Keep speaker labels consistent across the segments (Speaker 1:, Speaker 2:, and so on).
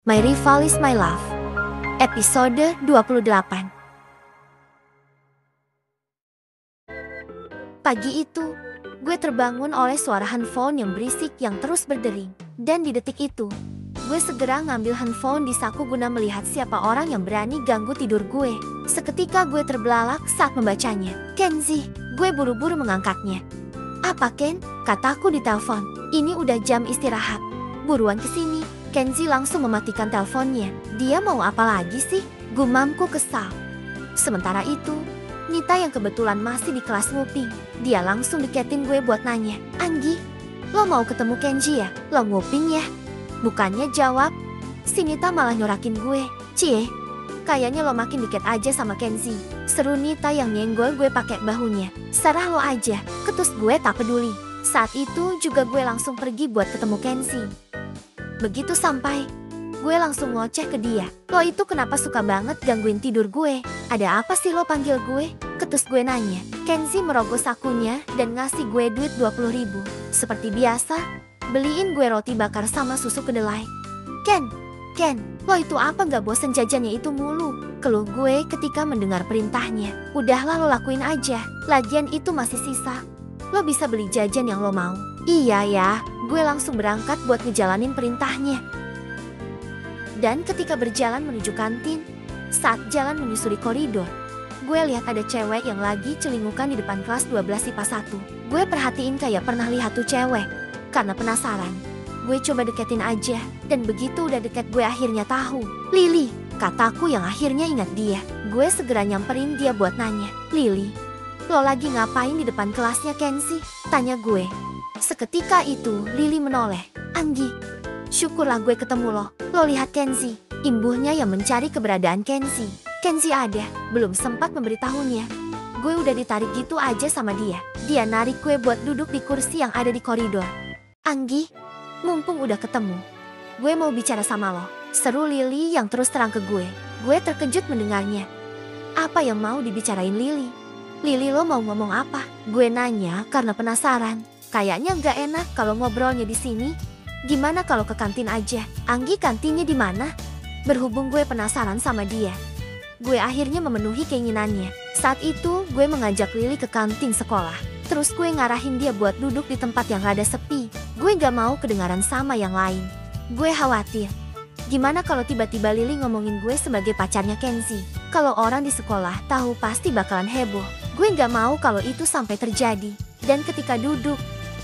Speaker 1: My Rival is My Love. Episode 28. Pagi itu, gue terbangun oleh suara handphone yang berisik yang terus berdering. Dan di detik itu, gue segera ngambil handphone di saku guna melihat siapa orang yang berani ganggu tidur gue. Seketika gue terbelalak saat membacanya. Kenzi, gue buru-buru mengangkatnya. Apa Ken? Kataku di telepon. Ini udah jam istirahat. Buruan kesini. Kenzi langsung mematikan teleponnya. Dia mau apa lagi sih? Gumamku kesal. Sementara itu, Nita yang kebetulan masih di kelas nguping. Dia langsung deketin gue buat nanya. Anggi, lo mau ketemu Kenji ya? Lo nguping ya? Bukannya jawab, si Nita malah nyorakin gue. Cie, kayaknya lo makin deket aja sama Kenzi. Seru Nita yang nyenggol gue pakai bahunya. Serah lo aja, ketus gue tak peduli. Saat itu juga gue langsung pergi buat ketemu Kenzi. Begitu sampai, gue langsung ngoceh ke dia. Lo itu kenapa suka banget gangguin tidur gue? Ada apa sih lo panggil gue? Ketus gue nanya. Kenzi merogoh sakunya dan ngasih gue duit 20.000. Seperti biasa, beliin gue roti bakar sama susu kedelai. Ken, lo itu apa gak bosen jajannya itu mulu? Keluh gue ketika mendengar perintahnya. Udahlah lo lakuin aja, lagian itu masih sisa. Lo bisa beli jajan yang lo mau. Iya ya, gue langsung berangkat buat ngejalanin perintahnya. Dan ketika berjalan menuju kantin, saat jalan menyusuri koridor, gue lihat ada cewek yang lagi celingukan di depan kelas 12 IPA 1. Gue perhatiin kayak pernah lihat tuh cewek. Karena penasaran, gue coba deketin aja. Dan begitu udah deket gue akhirnya tahu. Lily, kataku yang akhirnya ingat dia. Gue segera nyamperin dia buat nanya. Lily, lo lagi ngapain di depan kelasnya Kenzi? Tanya gue. Seketika itu Lily menoleh. Anggi, syukurlah gue ketemu lo. Lo lihat Kenzi, imbuhnya yang mencari keberadaan Kenzi. Kenzi ada, belum sempat memberitahunya. Gue udah ditarik gitu aja sama dia. Dia narik gue buat duduk di kursi yang ada di koridor. Anggi, mumpung udah ketemu, gue mau bicara sama lo. Seru Lily yang terus terang ke gue. Gue terkejut mendengarnya. Apa yang mau dibicarain Lily? Lily lo mau ngomong apa? Gue nanya karena penasaran. Kayaknya nggak enak kalau ngobrolnya di sini. Gimana kalau ke kantin aja? Anggi, kantinnya di mana? Berhubung gue penasaran sama dia, gue akhirnya memenuhi keinginannya. Saat itu gue mengajak Lily ke kantin sekolah. Terus gue ngarahin dia buat duduk di tempat yang rada sepi. Gue nggak mau kedengaran sama yang lain. Gue khawatir. Gimana kalau tiba-tiba Lily ngomongin gue sebagai pacarnya Kenzi? Kalau orang di sekolah tahu pasti bakalan heboh. Gue nggak mau kalau itu sampai terjadi. Dan ketika duduk,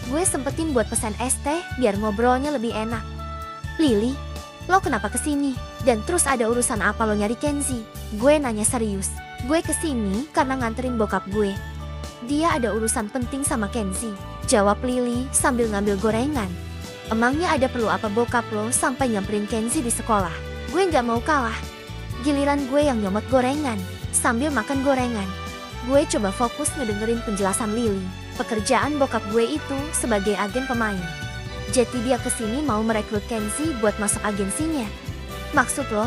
Speaker 1: gue sempetin buat pesan es teh biar ngobrolnya lebih enak. Lily, lo kenapa kesini? Dan terus ada urusan apa lo nyari Kenzi? Gue nanya serius. Gue kesini karena nganterin bokap gue. Dia ada urusan penting sama Kenzi, jawab Lily sambil ngambil gorengan. Emangnya ada perlu apa bokap lo sampai nyamperin Kenzi di sekolah? Gue gak mau kalah. Giliran gue yang nyomot gorengan sambil makan gorengan. Gue coba fokus ngedengerin penjelasan Lily. Pekerjaan bokap gue itu sebagai agen pemain. Jadi dia kesini mau merekrut Kenzi buat masuk agensinya. Maksud lo,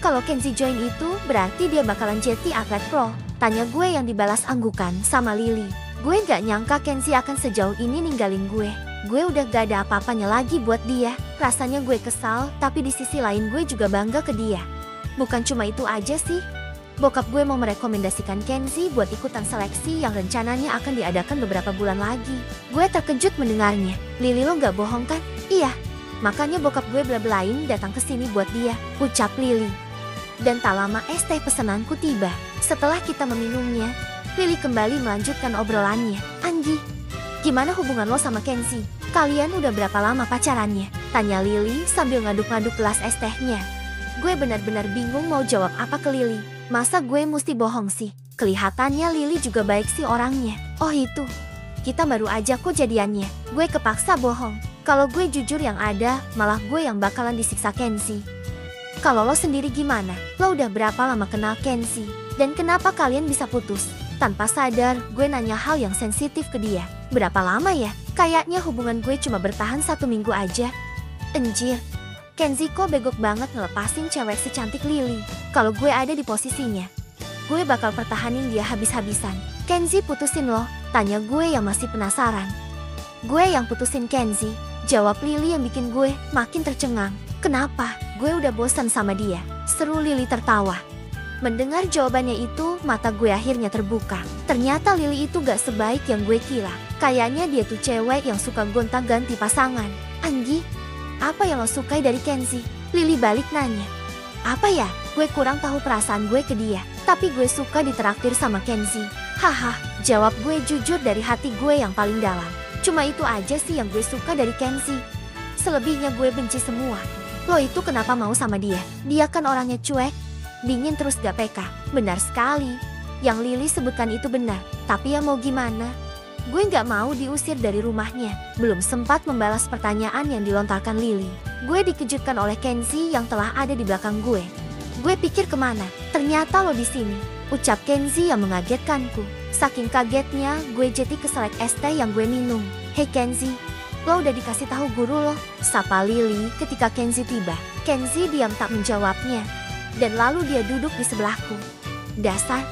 Speaker 1: kalau Kenzi join itu berarti dia bakalan jadi atlet pro? Tanya gue yang dibalas anggukan sama Lily. Gue gak nyangka Kenzi akan sejauh ini ninggalin gue. Gue udah gak ada apa-apanya lagi buat dia. Rasanya gue kesal, tapi di sisi lain gue juga bangga ke dia. Bukan cuma itu aja sih. Bokap gue mau merekomendasikan Kenzi buat ikutan seleksi yang rencananya akan diadakan beberapa bulan lagi. Gue terkejut mendengarnya. Lily, lo gak bohong kan? Iya, makanya bokap gue bela-belain datang ke sini buat dia, ucap Lily. Dan tak lama es teh pesananku tiba. Setelah kita meminumnya, Lily kembali melanjutkan obrolannya. Anggi, gimana hubungan lo sama Kenzi? Kalian udah berapa lama pacarannya? Tanya Lily sambil ngaduk-ngaduk gelas es tehnya. Gue benar-benar bingung mau jawab apa ke Lily. Masa gue mesti bohong sih? Kelihatannya Lily juga baik sih orangnya. Oh itu, kita baru aja kok jadiannya. Gue kepaksa bohong. Kalau gue jujur yang ada, malah gue yang bakalan disiksa Kenzi. Kalau lo sendiri gimana? Lo udah berapa lama kenal Kenzi? Dan kenapa kalian bisa putus? Tanpa sadar, gue nanya hal yang sensitif ke dia. Berapa lama ya? Kayaknya hubungan gue cuma bertahan 1 minggu aja. Anjir, Kenzi kok begok banget ngelepasin cewek secantik Lily. Kalau gue ada di posisinya, gue bakal pertahanin dia habis-habisan. Kenzi putusin lo? Tanya gue yang masih penasaran. Gue yang putusin Kenzi, jawab Lily yang bikin gue makin tercengang. Kenapa? Gue udah bosan sama dia, seru Lily tertawa. Mendengar jawabannya itu, mata gue akhirnya terbuka. Ternyata Lily itu gak sebaik yang gue kira. Kayaknya dia tuh cewek yang suka gonta-ganti pasangan. Anggi, apa yang lo sukai dari Kenzie? Lily balik nanya. Apa ya? Gue kurang tahu perasaan gue ke dia. Tapi gue suka ditraktir sama Kenzie. Haha, jawab gue jujur dari hati gue yang paling dalam. Cuma itu aja sih yang gue suka dari Kenzie. Selebihnya gue benci semua. Lo itu kenapa mau sama dia? Dia kan orangnya cuek, dingin terus gak peka. Benar sekali. Yang Lily sebutkan itu benar. Tapi ya mau gimana? Gue gak mau diusir dari rumahnya. Belum sempat membalas pertanyaan yang dilontarkan Lily. Gue dikejutkan oleh Kenzie yang telah ada di belakang gue. Gue pikir kemana? Ternyata lo di sini. Ucap Kenzie yang mengagetkanku. Saking kagetnya, gue jadi keselak es teh yang gue minum. Hei Kenzie, lo udah dikasih tahu guru lo? Sapa Lily ketika Kenzie tiba. Kenzie diam tak menjawabnya. Dan lalu dia duduk di sebelahku. Dasar,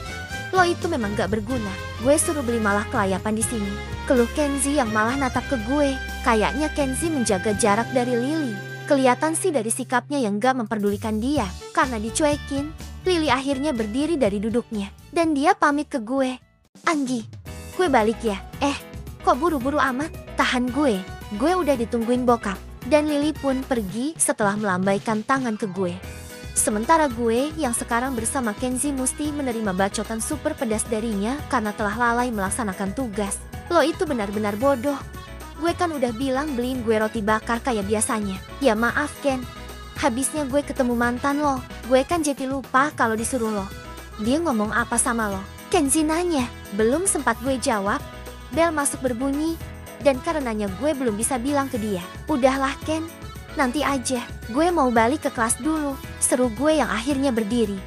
Speaker 1: lo itu memang gak berguna. Gue suruh beli malah kelayapan di sini. Keluh Kenzie yang malah natap ke gue. Kayaknya Kenzie menjaga jarak dari Lily. Kelihatan sih dari sikapnya yang gak memperdulikan dia. Karena dicuekin, Lily akhirnya berdiri dari duduknya. Dan dia pamit ke gue. Anggi, gue balik ya. Kok buru-buru amat? Tahan gue udah ditungguin bokap. Dan Lily pun pergi setelah melambaikan tangan ke gue. Sementara gue yang sekarang bersama Kenzie mesti menerima bacotan super pedas darinya karena telah lalai melaksanakan tugas. Lo itu benar-benar bodoh. Gue kan udah bilang beliin gue roti bakar kayak biasanya. Ya maaf Ken, habisnya gue ketemu mantan lo. Gue kan jadi lupa kalau disuruh lo. Dia ngomong apa sama lo? Kenzie nanya. Belum sempat gue jawab, bel masuk berbunyi. Dan karenanya gue belum bisa bilang ke dia. Udahlah Ken, nanti aja. Gue mau balik ke kelas dulu. Seru gue yang akhirnya berdiri.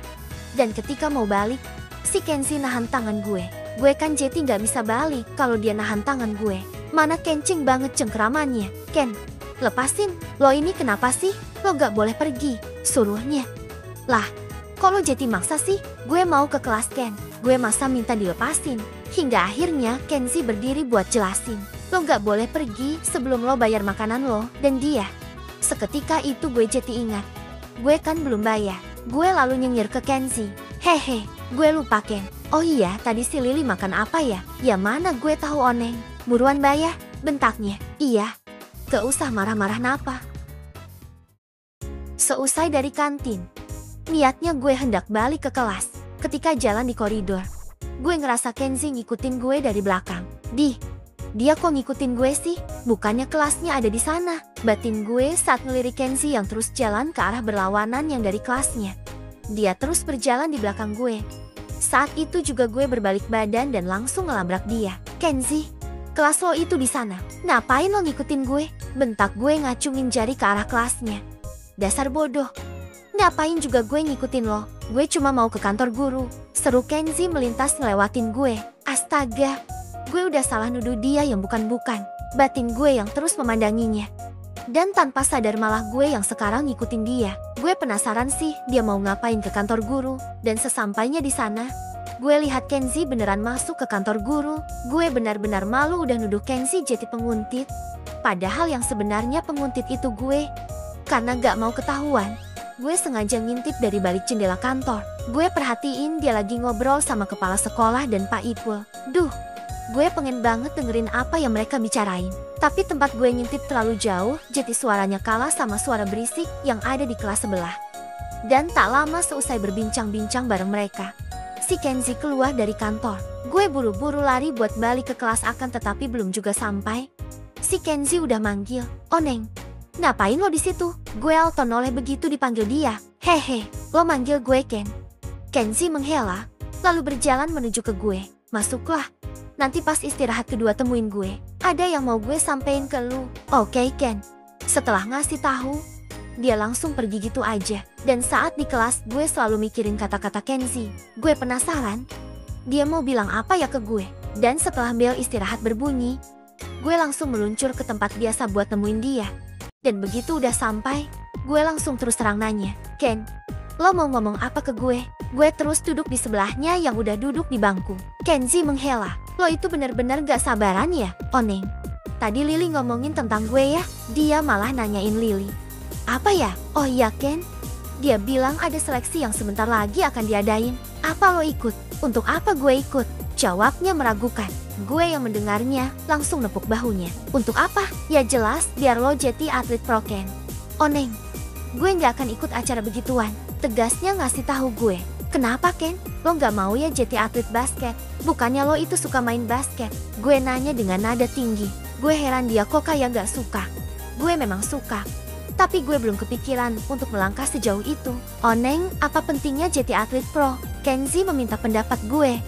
Speaker 1: Dan ketika mau balik, si Kenzie nahan tangan gue. Gue kan jadi gak bisa balik kalau dia nahan tangan gue. Mana kencing banget cengkeramannya. Ken, lepasin. Lo ini kenapa sih? Lo gak boleh pergi, suruhnya. Lah, kok lo jadi maksa sih? Gue mau ke kelas Ken. Gue masa minta dilepasin. Hingga akhirnya Kenzie berdiri buat jelasin. Lo gak boleh pergi sebelum lo bayar makanan lo dan dia. Seketika itu gue jadi ingat. Gue kan belum bayar. Gue lalu nyengir ke Kenzie. Hehe, gue lupa Ken. Oh iya, tadi si Lily makan apa ya? Ya mana gue tahu oneng. Buruan bayar, bentaknya. Iya. Gak usah marah-marah napa. Seusai dari kantin, niatnya gue hendak balik ke kelas. Ketika jalan di koridor, gue ngerasa Kenzie ngikutin gue dari belakang. Dia kok ngikutin gue sih? Bukannya kelasnya ada di sana. Batin gue saat ngelirik Kenzie yang terus jalan ke arah berlawanan yang dari kelasnya. Dia terus berjalan di belakang gue. Saat itu juga gue berbalik badan dan langsung ngelabrak dia. Kenzie, kelas lo itu di sana. Ngapain lo ngikutin gue? Bentak gue ngacungin jari ke arah kelasnya. Dasar bodoh. Ngapain juga gue ngikutin lo? Gue cuma mau ke kantor guru. Seru Kenzie melintas ngelewatin gue. Astaga. Gue udah salah nuduh dia yang bukan-bukan. Batin gue yang terus memandanginya. Dan tanpa sadar malah gue yang sekarang ngikutin dia. Gue penasaran sih dia mau ngapain ke kantor guru. Dan sesampainya di sana, gue lihat Kenzie beneran masuk ke kantor guru. Gue benar-benar malu udah nuduh Kenzie jadi penguntit. Padahal yang sebenarnya penguntit itu gue. Karena gak mau ketahuan, gue sengaja ngintip dari balik jendela kantor. Gue perhatiin dia lagi ngobrol sama kepala sekolah dan Pak Ipul. Gue pengen banget dengerin apa yang mereka bicarain. Tapi tempat gue ngintip terlalu jauh, jadi suaranya kalah sama suara berisik yang ada di kelas sebelah. Dan tak lama seusai berbincang-bincang bareng mereka, si Kenzie keluar dari kantor. Gue buru-buru lari buat balik ke kelas akan tetapi belum juga sampai. Si Kenzie udah manggil, "Oneng, ngapain lo di situ?" Gue noleh begitu dipanggil dia. "Hehe, lo manggil gue Ken." Kenzie menghela, lalu berjalan menuju ke gue. "Masuklah. Nanti pas istirahat kedua temuin gue. Ada yang mau gue sampein ke lu." "Oke Ken." Setelah ngasih tahu, dia langsung pergi gitu aja. Dan saat di kelas gue selalu mikirin kata-kata Kenzie. Gue penasaran, dia mau bilang apa ya ke gue. Dan setelah bel istirahat berbunyi, gue langsung meluncur ke tempat biasa buat nemuin dia. Dan begitu udah sampai, gue langsung terus terang nanya, "Ken, lo mau ngomong apa ke gue?" Gue terus duduk di sebelahnya yang udah duduk di bangku. Kenzie menghela, "Lo itu bener-bener gak sabaran ya, Oneng? Tadi Lily ngomongin tentang gue ya?" Dia malah nanyain Lily. Apa ya? Oh iya Ken, dia bilang ada seleksi yang sebentar lagi akan diadain. Apa lo ikut? Untuk apa gue ikut? Jawabnya meragukan. Gue yang mendengarnya langsung nepuk bahunya. Untuk apa? Ya jelas biar lo jadi atlet pro Ken. Oneng, gue gak akan ikut acara begituan. Tegasnya ngasih tahu gue. Kenapa Ken? Lo gak mau ya jadi atlet basket? Bukannya lo itu suka main basket? Gue nanya dengan nada tinggi. Gue heran dia kok kayak gak suka. Gue memang suka. Tapi gue belum kepikiran untuk melangkah sejauh itu. Oneng, apa pentingnya jadi atlet pro? Kenzi meminta pendapat gue.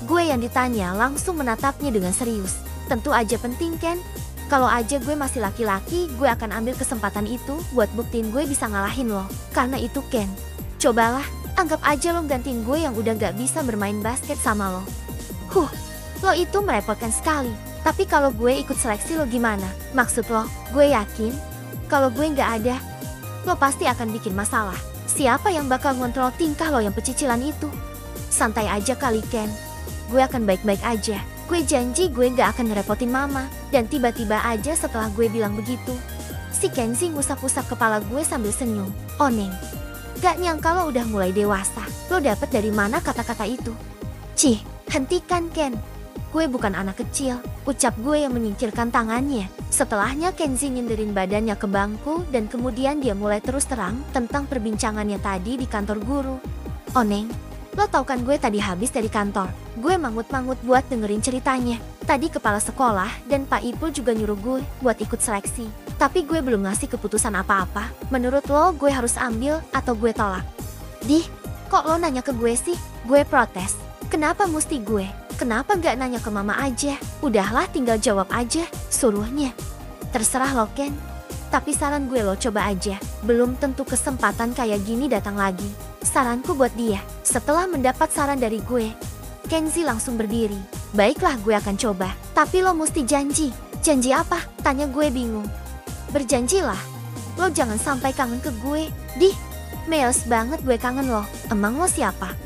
Speaker 1: Gue yang ditanya langsung menatapnya dengan serius. Tentu aja penting Ken. Kalau aja gue masih laki-laki, gue akan ambil kesempatan itu buat buktiin gue bisa ngalahin lo. Karena itu Ken, cobalah, anggap aja lo gantiin gue yang udah gak bisa bermain basket sama lo. Lo itu merepotkan sekali. Tapi kalau gue ikut seleksi lo gimana? Maksud lo, gue yakin kalau gue gak ada, lo pasti akan bikin masalah. Siapa yang bakal ngontrol tingkah lo yang pecicilan itu? Santai aja kali Ken, gue akan baik-baik aja. Gue janji gue gak akan ngerepotin mama. Dan tiba-tiba aja setelah gue bilang begitu, si Kenzi ngusap-usap kepala gue sambil senyum. Oneng, gak nyangka lo udah mulai dewasa. Lo dapet dari mana kata-kata itu? Cih, hentikan Ken. Gue bukan anak kecil, ucap gue yang menyingkirkan tangannya. Setelahnya Kenzi nyenderin badannya ke bangku dan kemudian dia mulai terus terang tentang perbincangannya tadi di kantor guru. Oneng, lo tau kan gue tadi habis dari kantor. Gue mangut-mangut buat dengerin ceritanya. Tadi kepala sekolah dan Pak Ipul juga nyuruh gue buat ikut seleksi. Tapi gue belum ngasih keputusan apa-apa. Menurut lo gue harus ambil atau gue tolak? Dih, kok lo nanya ke gue sih? Gue protes. Kenapa mesti gue? Kenapa gak nanya ke mama aja? Udahlah tinggal jawab aja, suruhnya. Terserah lo Ken. Tapi saran gue lo coba aja. Belum tentu kesempatan kayak gini datang lagi. Saranku buat dia. Setelah mendapat saran dari gue, Kenzi langsung berdiri. Baiklah gue akan coba. Tapi lo mesti janji. Janji apa? Tanya gue bingung. Berjanjilah. Lo jangan sampai kangen ke gue. Dih, males banget gue kangen lo. Emang lo siapa?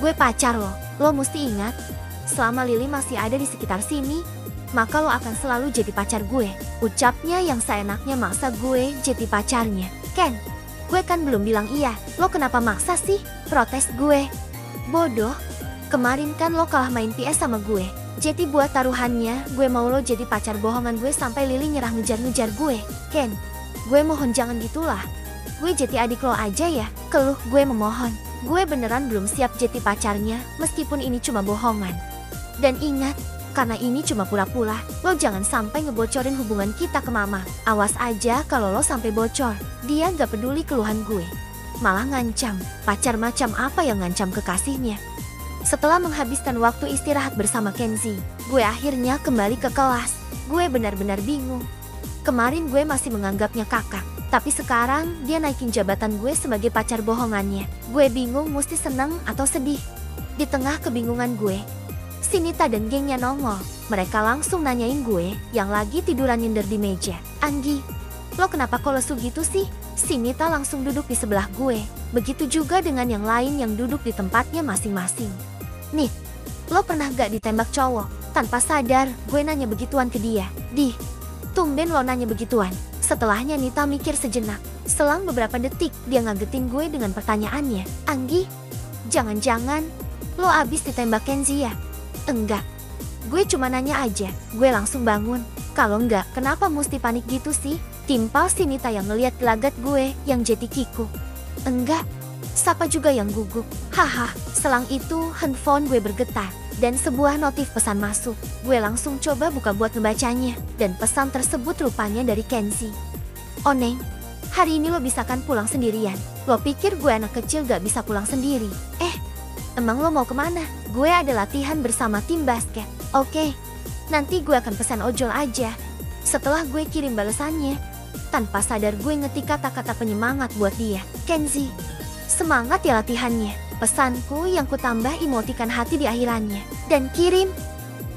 Speaker 1: Gue pacar lo. Lo mesti ingat. Selama Lily masih ada di sekitar sini, maka lo akan selalu jadi pacar gue. Ucapnya yang seenaknya maksa gue jadi pacarnya. Ken, gue kan belum bilang iya. Lo kenapa maksa sih? Protes gue. Bodoh. Kemarin kan lo kalah main PS sama gue. Jadi buat taruhannya, gue mau lo jadi pacar bohongan gue sampai Lily nyerah ngejar-ngejar gue. Ken, gue mohon jangan gitulah. Gue jadi adik lo aja ya. Keluh gue memohon. Gue beneran belum siap jadi pacarnya, meskipun ini cuma bohongan. Dan ingat, karena ini cuma pura-pura, lo jangan sampai ngebocorin hubungan kita ke mama. Awas aja kalau lo sampai bocor. Dia gak peduli keluhan gue. Malah ngancam. Pacar macam apa yang ngancam kekasihnya? Setelah menghabiskan waktu istirahat bersama Kenzi, gue akhirnya kembali ke kelas. Gue benar-benar bingung. Kemarin gue masih menganggapnya kakak. Tapi sekarang dia naikin jabatan gue sebagai pacar bohongannya. Gue bingung mesti seneng atau sedih. Di tengah kebingungan gue, si Nita dan gengnya nongol. Mereka langsung nanyain gue yang lagi tiduran nyender di meja. Anggi, lo kenapa kok lesu gitu sih? Si Nita langsung duduk di sebelah gue. Begitu juga dengan yang lain yang duduk di tempatnya masing-masing. Nih, lo pernah gak ditembak cowok? Tanpa sadar, gue nanya begituan ke dia. Dih, tumben lo nanya begituan. Setelahnya Nita mikir sejenak. Selang beberapa detik, dia ngagetin gue dengan pertanyaannya. Anggi, jangan-jangan lo abis ditembak Kenzi ya? Enggak, gue cuma nanya aja. Gue langsung bangun. Kalau enggak, kenapa mesti panik gitu sih? Timpal si Nita yang ngeliat gelagat gue yang jadi kikuk. Enggak, siapa juga yang gugup. Haha, selang itu handphone gue bergetar. Dan sebuah notif pesan masuk. Gue langsung coba buka buat ngebacanya. Dan pesan tersebut rupanya dari Kenzi. Oneng, hari ini lo bisa kan pulang sendirian? Lo pikir gue anak kecil gak bisa pulang sendiri? Emang lo mau kemana? Gue ada latihan bersama tim basket. Oke, nanti gue akan pesan ojol aja. Setelah gue kirim balasannya, tanpa sadar gue ngetik kata-kata penyemangat buat dia. Kenzi, semangat ya latihannya. Pesanku yang kutambah emotikan hati di akhirannya. Dan kirim.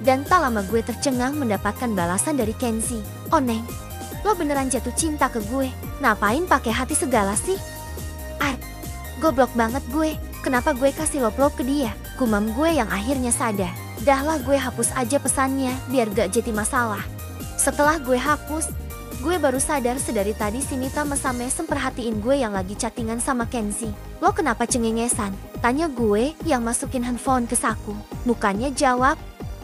Speaker 1: Dan tak lama gue tercengang mendapatkan balasan dari Kenzi. Oneng, lo beneran jatuh cinta ke gue. Ngapain pakai hati segala sih? Art, goblok banget gue. Kenapa gue kasih love ke dia? Gumam gue yang akhirnya sadar. Dahlah gue hapus aja pesannya biar gak jadi masalah. Setelah gue hapus, Gue baru sadar sedari tadi si Nita mesem-mesem perhatiin gue yang lagi chattingan sama Kenzie. Lo kenapa cengengesan? Tanya gue yang masukin handphone ke saku. Bukannya jawab,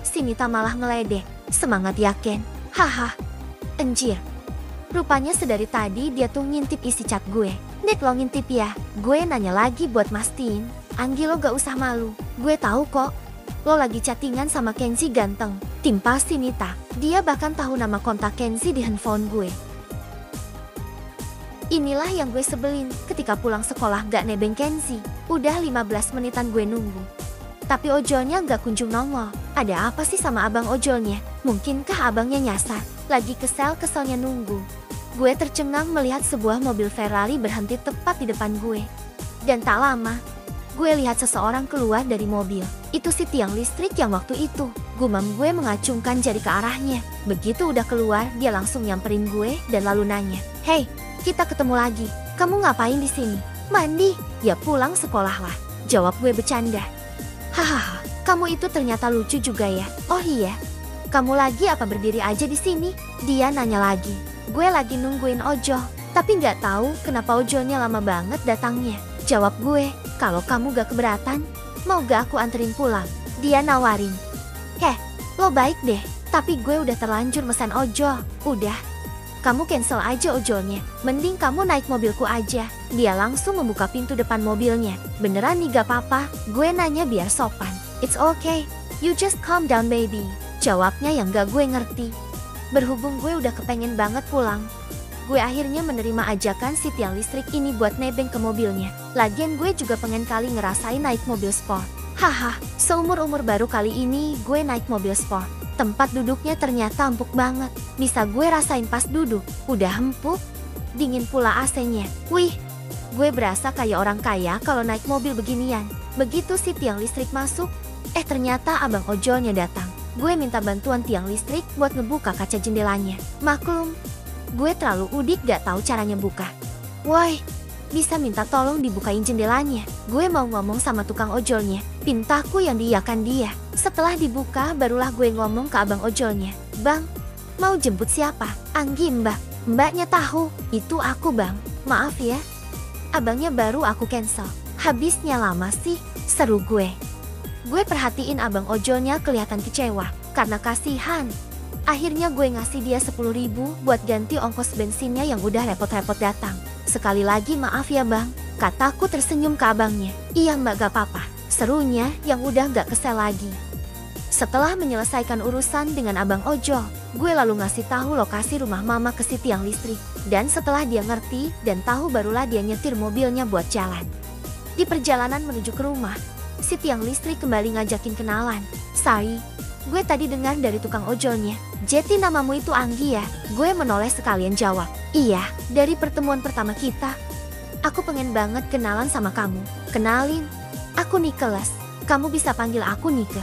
Speaker 1: si Nita malah ngeledek. Semangat ya Ken. Haha. Anjir. Rupanya sedari tadi dia tuh ngintip isi chat gue. Nek lo ngintip ya? Gue nanya lagi buat mastiin. Anggi lo gak usah malu. Gue tahu kok. Lo lagi chattingan sama Kenzie ganteng. Timpa si Nita. Dia bahkan tahu nama kontak Kenzie di handphone gue. Inilah yang gue sebelin ketika pulang sekolah gak nebeng Kenzie. Udah 15 menitan gue nunggu. Tapi ojolnya gak kunjung nongol. Ada apa sih sama abang ojolnya? Mungkinkah abangnya nyasar? Lagi kesel-keselnya nunggu. Gue tercengang melihat sebuah mobil Ferrari berhenti tepat di depan gue. Dan tak lama, gue lihat seseorang keluar dari mobil. Itu si tiang listrik yang waktu itu. Gumam gue mengacungkan jari ke arahnya. Begitu udah keluar, dia langsung nyamperin gue dan lalu nanya, "Hey, kita ketemu lagi. Kamu ngapain di sini?" "Mandi." "Ya pulang sekolah lah," jawab gue bercanda. "Hahaha, kamu itu ternyata lucu juga ya." "Oh iya, kamu lagi apa berdiri aja di sini?" Dia nanya lagi. "Gue lagi nungguin ojol, tapi nggak tahu kenapa ojolnya lama banget datangnya." Jawab gue, "Kalau kamu gak keberatan, mau gak aku anterin pulang?" Dia nawarin. "Heh, lo baik deh, tapi gue udah terlanjur mesen ojol." "Udah, kamu cancel aja ojolnya. Mending kamu naik mobilku aja." Dia langsung membuka pintu depan mobilnya. "Beneran nih gak apa-apa?" Gue nanya biar sopan. "It's okay, you just calm down baby." Jawabnya yang gak gue ngerti. Berhubung gue udah kepengen banget pulang, gue akhirnya menerima ajakan si tiang listrik ini buat nebeng ke mobilnya. Lagian gue juga pengen kali ngerasain naik mobil sport. Haha, seumur-umur baru kali ini gue naik mobil sport. Tempat duduknya ternyata empuk banget. Bisa gue rasain pas duduk. Udah empuk, dingin pula AC-nya. Wih, gue berasa kayak orang kaya kalau naik mobil beginian. Begitu si tiang listrik masuk, ternyata abang ojolnya datang. Gue minta bantuan tiang listrik buat ngebuka kaca jendelanya. Maklum, gue terlalu udik gak tahu caranya buka. "Woi, bisa minta tolong dibukain jendelanya." Gue mau ngomong sama tukang ojolnya. Pintaku yang diiyakan dia. Setelah dibuka barulah gue ngomong ke abang ojolnya. "Bang, mau jemput siapa?" "Anggi mbak." "Mbaknya tahu, itu aku bang. Maaf ya, abangnya baru aku cancel." "Habisnya lama sih," seru gue. Gue perhatiin abang ojolnya kelihatan kecewa. Karena kasihan, akhirnya gue ngasih dia 10.000 buat ganti ongkos bensinnya yang udah repot-repot datang. "Sekali lagi maaf ya bang," kataku tersenyum ke abangnya. "Iya mbak gak apa-apa," serunya yang udah gak kesel lagi. Setelah menyelesaikan urusan dengan abang ojol, gue lalu ngasih tahu lokasi rumah mama ke si tiang listrik. Dan setelah dia ngerti dan tahu barulah dia nyetir mobilnya buat jalan. Di perjalanan menuju ke rumah, si tiang listrik kembali ngajakin kenalan. "Sorry, gue tadi dengar dari tukang ojolnya, jadi namamu itu Anggi ya?" Gue menoleh sekalian jawab, "Iya, dari pertemuan pertama kita, aku pengen banget kenalan sama kamu." "Kenalin, aku Nicholas. Kamu bisa panggil aku Nike."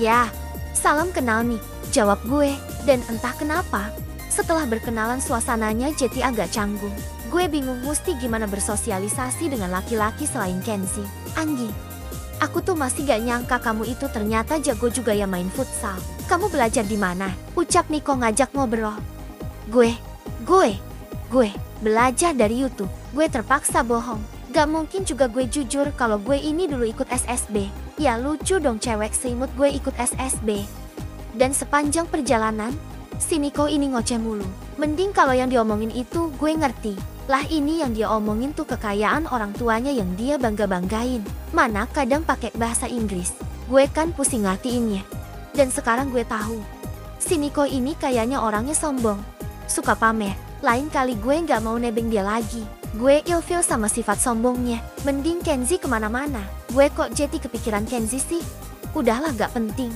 Speaker 1: "Ya, salam kenal nih," jawab gue. Dan entah kenapa, setelah berkenalan suasananya jadi agak canggung. Gue bingung mesti gimana bersosialisasi dengan laki-laki selain Kenzie. "Anggi, aku tuh masih gak nyangka kamu itu ternyata jago juga ya main futsal. Kamu belajar di mana?" ucap Niko ngajak ngobrol. Gue belajar dari YouTube." Gue terpaksa bohong. Gak mungkin juga gue jujur kalau gue ini dulu ikut SSB. Ya lucu dong cewek seimut gue ikut SSB. Dan sepanjang perjalanan, si Niko ini ngoceh mulu. Mending kalau yang diomongin itu gue ngerti. Lah ini yang dia omongin tuh kekayaan orang tuanya yang dia bangga-banggain. Mana kadang pakai bahasa Inggris. Gue kan pusing ngertiinnya. Dan sekarang gue tahu, si Niko ini kayaknya orangnya sombong. Suka pamer. Lain kali gue gak mau nebeng dia lagi. Gue ilfil sama sifat sombongnya. Mending Kenzie kemana-mana. Gue kok jadi kepikiran Kenzie sih? Udahlah gak penting.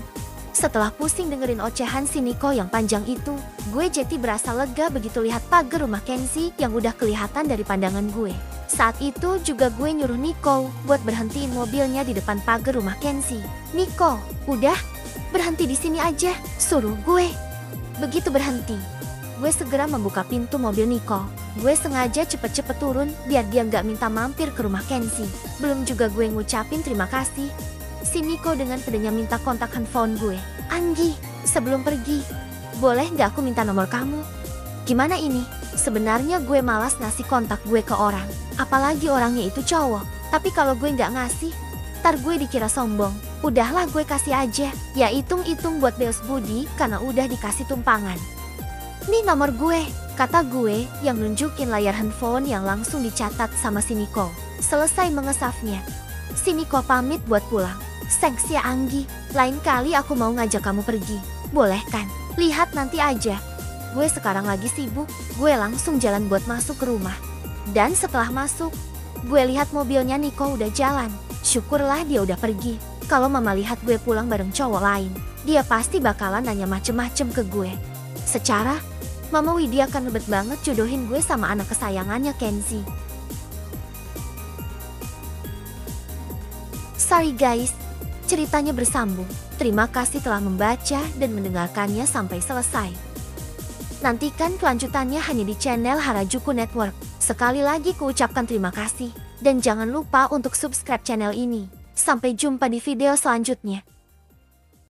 Speaker 1: Setelah pusing dengerin ocehan si Niko yang panjang itu, gue jadi berasa lega begitu lihat pagar rumah Kenzie yang udah kelihatan dari pandangan gue. Saat itu juga gue nyuruh Niko buat berhentiin mobilnya di depan pagar rumah Kenzie. "Niko, udah, berhenti di sini aja," suruh gue. Begitu berhenti, gue segera membuka pintu mobil Niko. Gue sengaja cepet-cepet turun biar dia nggak minta mampir ke rumah Kenzie. Belum juga gue ngucapin terima kasih, si Niko dengan pedenya minta kontak handphone gue. "Anggi, sebelum pergi, boleh nggak aku minta nomor kamu?" Gimana ini? Sebenarnya gue malas ngasih kontak gue ke orang. Apalagi orangnya itu cowok. Tapi kalau gue nggak ngasih, ntar gue dikira sombong. Udahlah gue kasih aja. Ya hitung-hitung buat beos budi karena udah dikasih tumpangan. Nih nomor gue, kata gue yang nunjukin layar handphone yang langsung dicatat sama si Niko. Selesai mengesafnya, si Niko pamit buat pulang. Thanks ya Anggi, lain kali aku mau ngajak kamu pergi. Boleh kan? Lihat nanti aja. Gue sekarang lagi sibuk, gue langsung jalan buat masuk ke rumah. Dan setelah masuk, gue lihat mobilnya Niko udah jalan. Syukurlah dia udah pergi. Kalau mama lihat gue pulang bareng cowok lain, dia pasti bakalan nanya macem-macem ke gue. Secara, Mama Widya akan ribet banget jodohin gue sama anak kesayangannya Kenzi. Sorry guys, ceritanya bersambung. Terima kasih telah membaca dan mendengarkannya sampai selesai. Nantikan kelanjutannya hanya di channel Harajuku Network. Sekali lagi kuucapkan terima kasih. Dan jangan lupa untuk subscribe channel ini. Sampai jumpa di video selanjutnya.